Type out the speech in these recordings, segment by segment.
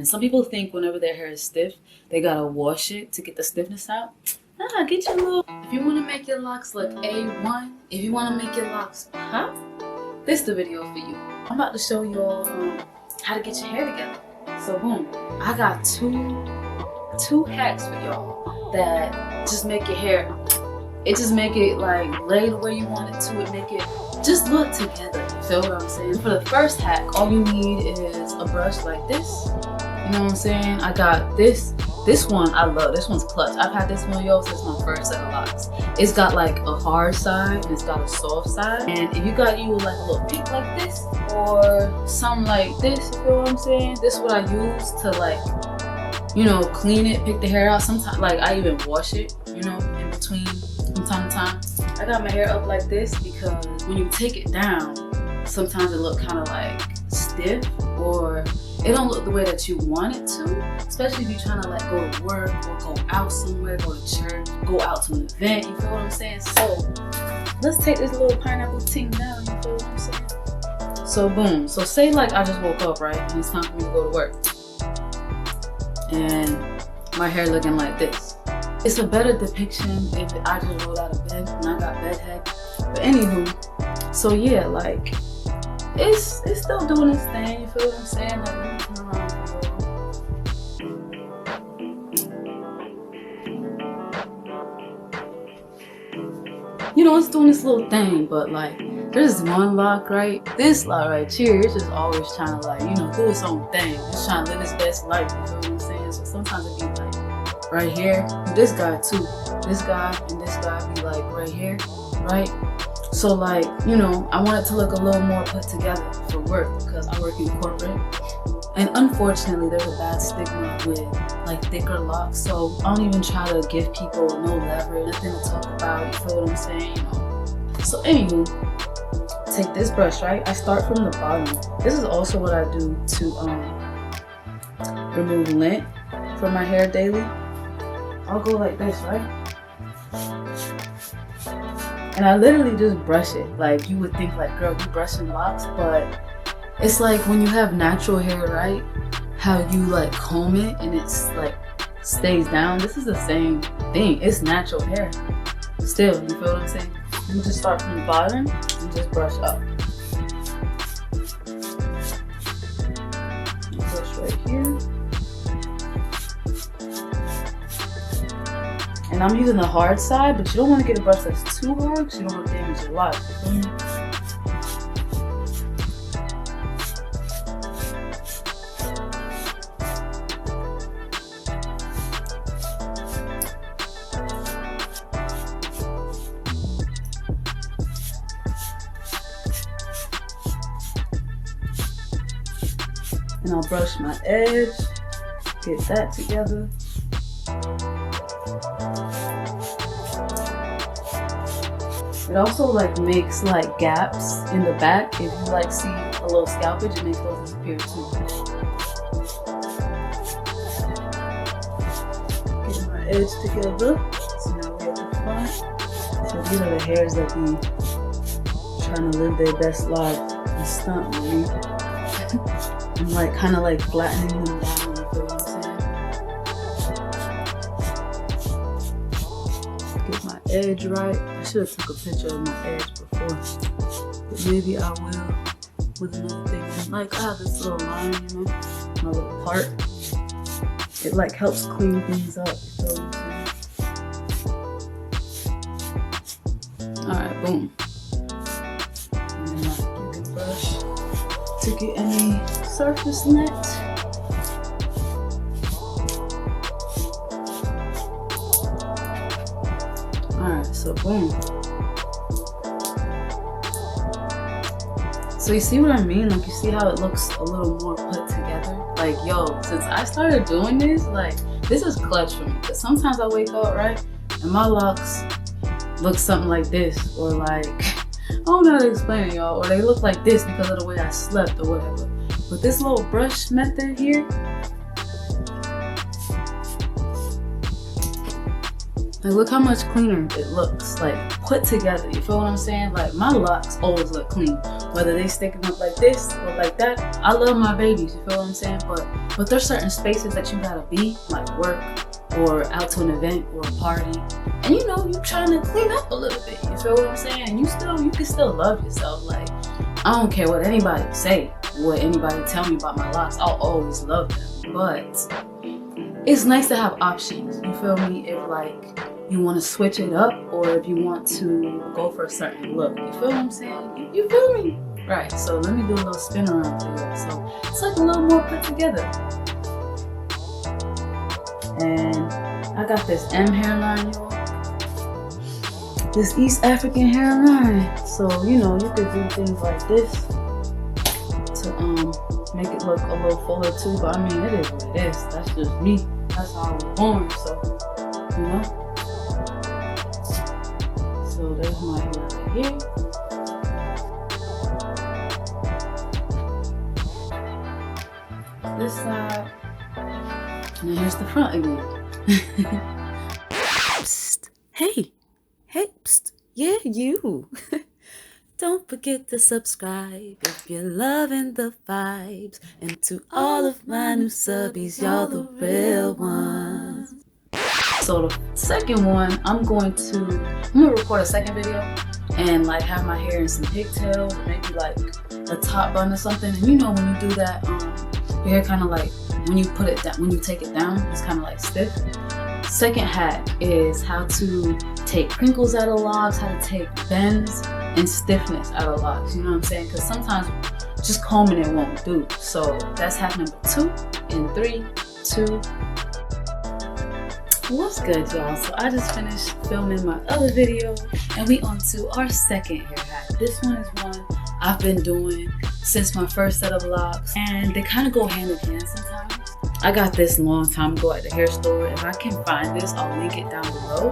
And some people think whenever their hair is stiff, they gotta wash it to get the stiffness out. Nah, get your little... If you wanna make your locks look A1, if you wanna make your locks pop, this is the video for you. I'm about to show you all how to get your hair together. So boom, I got two hacks for y'all that just make your hair, it just make it like lay the way you want it to. It make it just look together. You feel what I'm saying? For the first hack, all you need is a brush like this. You know what I'm saying? I got this one. I love this one's clutch. I've had this one, yo, since my first set of locks. It's got like a hard side and it's got a soft side. And if you got you like a little peak like this or something like this, you feel what I'm saying? This is what I use to like, you know, clean it, pick the hair out. Sometimes like I even wash it, you know, in between from time to time. I got my hair up like this because when you take it down, sometimes it look kind of like stiff or it don't look the way that you want it to, especially if you're trying to like go to work or go out somewhere, go to church, go out to an event, you feel what I'm saying? So let's take this little pineapple ting down, you feel what I'm saying? So boom, so say like I just woke up, right? And it's time for me to go to work. And my hair looking like this. It's a better depiction if I just rolled out of bed and I got bedhead. But anywho, so yeah, like it's still doing its thing, you feel what I'm saying? Like, let me turn around for you. You know, it's doing this little thing, but like, there's one lock, right? This lock right here, it's just always trying to like, you know, do its own thing. It's trying to live its best life, you feel what I'm saying? So sometimes it be like, right here, this guy too. This guy and this guy be like right here, right? So like, you know, I want it to look a little more put together for work because I work in corporate. And unfortunately, there's a bad stigma with like thicker locks. So I don't even try to give people no leverage, nothing to talk about, you feel what I'm saying, you know? So anywho, take this brush, right? I start from the bottom. This is also what I do to remove lint from my hair daily. I'll go like this, right? And I literally just brush it. Like you would think like, girl, you brushing locks, but it's like when you have natural hair, right? How you like comb it and it's like stays down. This is the same thing. It's natural hair. Still, you feel what I'm saying? You just start from the bottom and just brush up. Brush right here. And I'm using the hard side, but you don't want to get a brush that's too hard because you don't want to damage your lock. And I'll brush my edge, get that together. It also like makes like gaps in the back. If you like see a little scalpage, it makes those disappear too. Get my edge together. So now we have the front. So these are the hairs that be trying to live their best life and stunt with me. I'm like kind of like flattening them down. You feel what I'm saying? Get my edge right. I should have took a picture of my edge before, but maybe I will with another thing. And like I have this little line, you know, my little part. It like helps clean things up. You feel what I'm saying? All right, boom. And then I use a brush to get any surface net. Alright, so boom. So you see what I mean? Like you see how it looks a little more put together? Like yo, since I started doing this, like this is clutch for me. Because sometimes I wake up, right? And my locks look something like this. Or like, I don't know how to explain it, y'all. Or they look like this because of the way I slept or whatever. But this little brush method here, Like, look how much cleaner it looks, like, put together. You feel what I'm saying? Like, my locks always look clean, whether they sticking up like this or like that. I love my babies, you feel what I'm saying? But there's certain spaces that you gotta be, like work or out to an event or a party, and you know, you trying to clean up a little bit. You feel what I'm saying? And you can still love yourself. Like, I don't care what anybody say, what anybody tell me about my locks. I'll always love them, but it's nice to have options. You feel me? If like you want to switch it up, or if you want to go for a certain look. You feel what I'm saying? You feel me? Right. So let me do a little spin around for you. So it's like a little more put together. And I got this M hairline, y'all. This East African hairline. So, you know, you could do things like this to make it look a little fuller too. But I mean, it is what it is. That's just me. That's how I was born. So, you know. So there's my hair right here. This side. And here's the front again. Psst. Hey, psst. Yeah, you. Don't forget to subscribe if you're loving the vibes. And to all of my new subbies, y'all the real ones. So the second one, I'm gonna record a second video and like have my hair in some pigtails, or maybe like a top bun or something. And you know, when you do that, your hair kind of like, when you put it down, when you take it down, it's kind of like stiff. Second hack is how to take crinkles out of locks, how to take bends and stiffness out of locks. You know what I'm saying? Because sometimes just combing it won't do. So that's hack number 2 in 3, 2. What's good, y'all? So I just finished filming my other video, and we on to our second hair hack. This one is one I've been doing since my first set of locks, and they kind of go hand in hand sometimes. I got this a long time ago at the hair store. If I can find this, I'll link it down below.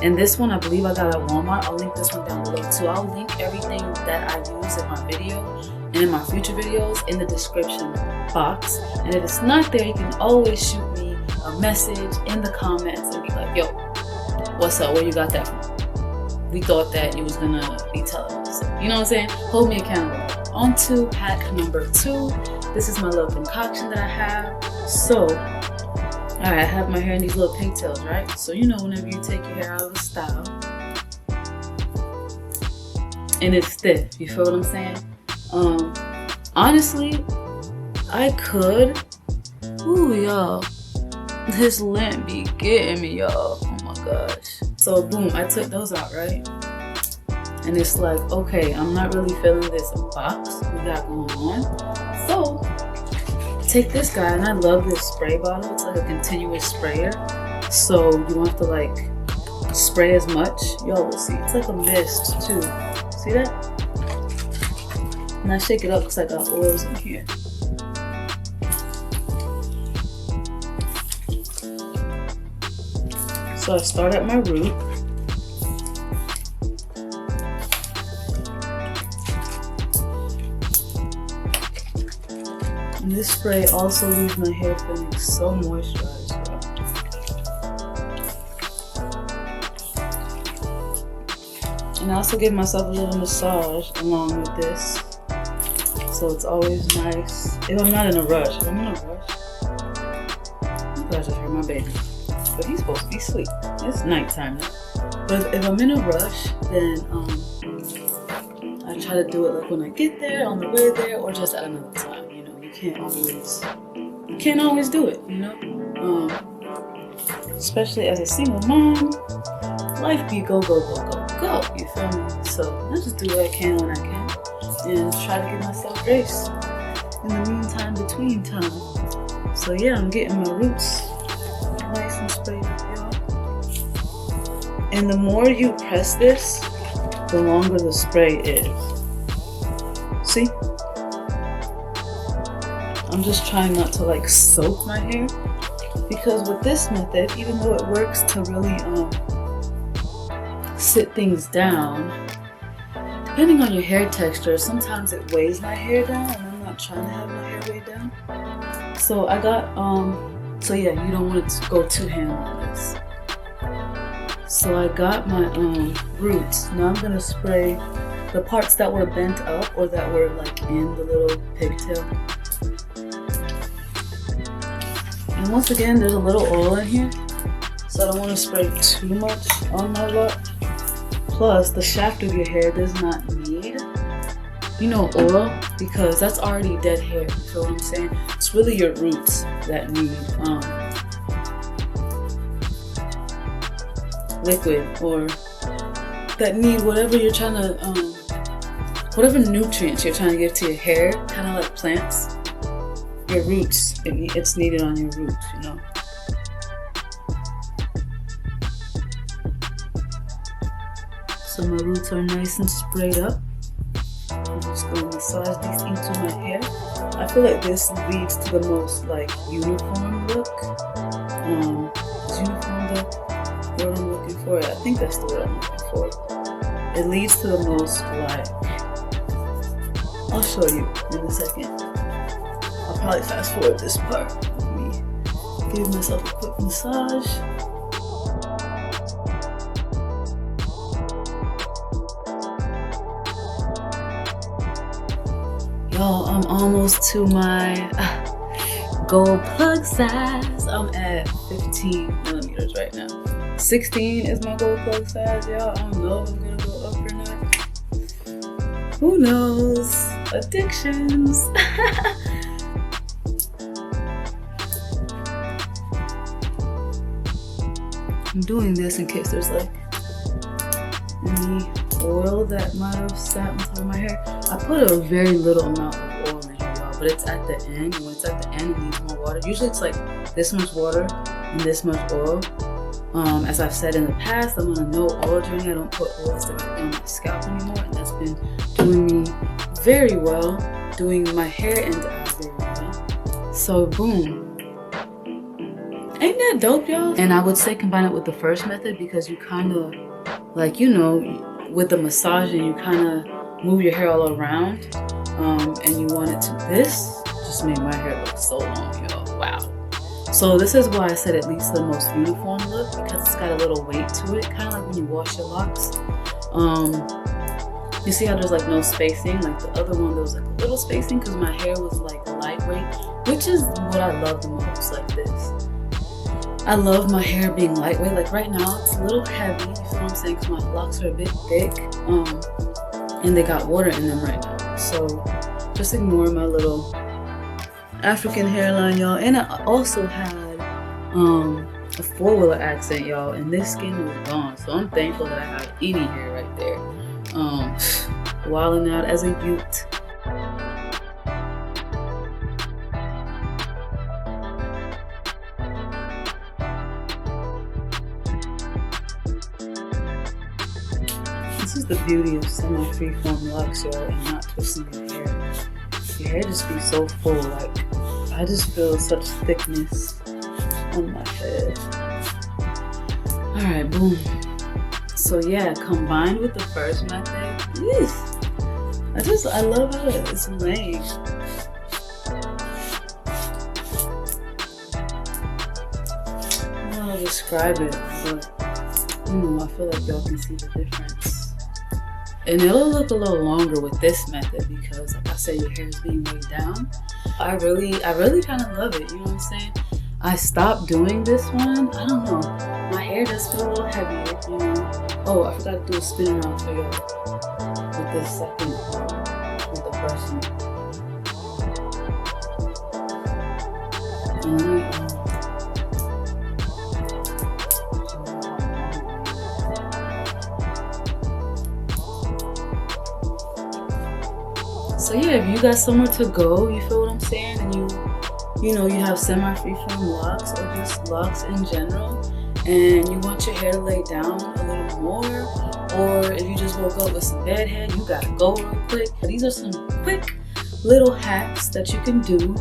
And this one, I believe I got at Walmart. I'll link this one down below too. I'll link everything that I use in my video and in my future videos in the description box. And if it's not there, you can always shoot me a message in the comments and be like, yo, what's up? Where you got that from? We thought that you was gonna be telling us. You know what I'm saying? Hold me accountable. On to hack number 2. This is my little concoction that I have. So, alright, I have my hair in these little pigtails, right? So you know, whenever you take your hair out of a style and it's stiff, you feel what I'm saying? Honestly, I could. Ooh, y'all. This lint be getting me, y'all. Oh my gosh. So boom, I took those out, right? And it's like, okay, I'm not really feeling this box we got going on. So take this guy, and I love this spray bottle. It's like a continuous sprayer. So you don't have to like spray as much. Y'all will see. It's like a mist too. See that? And I shake it up because I got oils in here. So I start at my root. And this spray also leaves my hair feeling so moisturized. And I also give myself a little massage along with this. So it's always nice. If I'm not in a rush. If I'm in a rush, I just heard my baby. But he's supposed to be asleep. It's nighttime now. But if I'm in a rush, then I try to do it like when I get there, on the way there, or just at another time. You know, you can't always do it, you know? Especially as a single mom, life be go, go, go, go, go, you feel me? So I just do what I can when I can and try to give myself grace in the meantime, between time. So yeah, I'm getting my roots nice and sprayed up, y'all. And the more you press this, the longer the spray is. See? I'm just trying not to like soak my hair, because with this method, even though it works to really sit things down, depending on your hair texture, sometimes it weighs my hair down, and I'm not trying to have my hair weighed down. So I got so yeah, you don't want it to go too hand on this. So I got my roots. Now I'm gonna spray the parts that were bent up or that were like in the little pigtail. And once again, there's a little oil in here, so I don't want to spray too much on my lock. Plus, the shaft of your hair does not need, you know, oil, because that's already dead hair. You feel what I'm saying? It's really your roots that need liquid, or that need whatever you're trying to, whatever nutrients you're trying to give to your hair, kind of like plants. Your roots, it's needed on your roots, you know. So my roots are nice and sprayed up. I'm just going to massage these into my hair. I feel like this leads to the most like uniform look. Is uniform the word I'm looking for? I think that's the word I'm looking for. It leads to the most like, I'll show you in a second. I'll probably fast forward this part. Let me give myself a quick massage. Y'all, I'm almost to my goal plug size. I'm at 15 millimeters right now. 16 is my goal plug size, y'all. I don't know if I'm gonna go up or not. Who knows? Addictions. I'm doing this in case there's like any oil that might have sat on top of my hair. I put a very little amount of oil in here, y'all, but it's at the end. When it's at the end, it needs more water. Usually it's like this much water and this much oil. As I've said in the past, I'm on a no oil journey. I don't put oils directly on my scalp anymore, and that's been doing me very well, doing my hair and eyes very well. So boom. Ain't that dope, y'all? And I would say combine it with the first method, because you kind of, like, you know, with the massaging, you kind of move your hair all around, and you want it to, this just made my hair look so long, y'all. Wow. So this is why I said it leads to the most uniform look, because it's got a little weight to it, kind of like when you wash your locks. You see how there's like no spacing? Like the other one, there was like a little spacing because my hair was like lightweight, which is what I love the most, like this. I love my hair being lightweight. Like right now, it's a little heavy, you feel what I'm saying? Because my locks are a bit thick, and they got water in them right now. So just ignore my little African hairline, y'all. And I also had a 4-wheeler accent, y'all, and this skin was gone. So I'm thankful that I have any hair right there. Wilding out as a youth. This is the beauty of semi-freeform Luxe, y'all, and not twisting your hair. Your hair just be so full, like, I just feel such thickness on my head. Alright, boom. So yeah, combined with the first method, I love how it's laying. I don't know how to describe it, but you know, I feel like y'all can see the difference. And it'll look a little longer with this method because, like I said, your hair is being weighed down. I really kind of love it, you know what I'm saying? I stopped doing this one, I don't know. My hair does feel a little heavier, you know. Oh, I forgot to do a spin around for y'all with this second, with the first one. And so yeah, if you got somewhere to go, you feel what I'm saying, and you know, you have semi-freeform locks or just locks in general, and you want your hair to lay down a little more, or if you just woke up with some bedhead, you gotta go real quick. These are some quick little hacks that you can do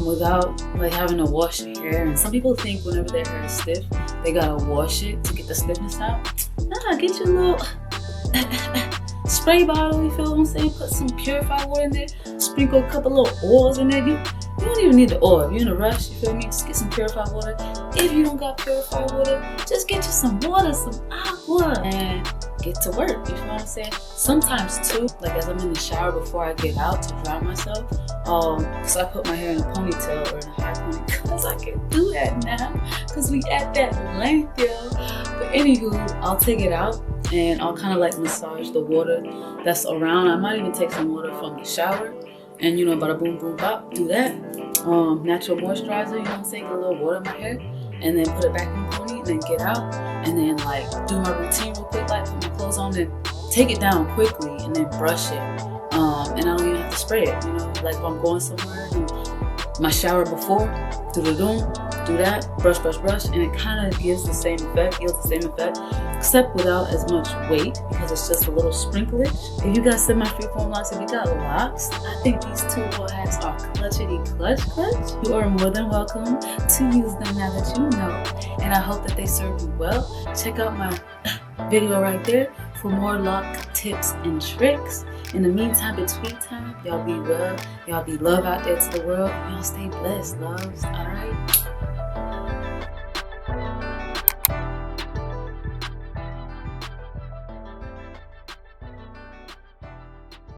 without like having to wash your hair. And some people think whenever their hair is stiff, they gotta wash it to get the stiffness out. Nah, get your little spray bottle, you feel what I'm saying? Put some purified water in there, sprinkle a couple little oils in there. You don't even need the oil. If you're in a rush, you feel me? Just get some purified water. If you don't got purified water, just get you some water, some aqua, and get to work. You feel what I'm saying? Sometimes too, like as I'm in the shower before I get out to dry myself, because I put my hair in a ponytail or in a high pony, because I can do that now, because we at that length, yo. But anywho, I'll take it out and I'll kind of like massage the water that's around. I might even take some water from the shower and, you know, bada boom boom bop, do that. Natural moisturizer, you know what I'm saying? Get a little water in my hair and then put it back in the pony and then get out and then like do my routine real quick, like put my clothes on and take it down quickly and then brush it. And I don't even have to spray it, you know, like if I'm going somewhere, my shower before, do that, brush, and it kind of gives the same effect, except without as much weight because it's just a little sprinklage. If you got semi-freeform locks, if you got locks, I think these two boar hats are clutchity clutch. You are more than welcome to use them now that you know, and I hope that they serve you well. Check out my video right there for more lock tips and tricks. In the meantime, between time, y'all be well, y'all be love out there to the world, y'all stay blessed, loves, all right?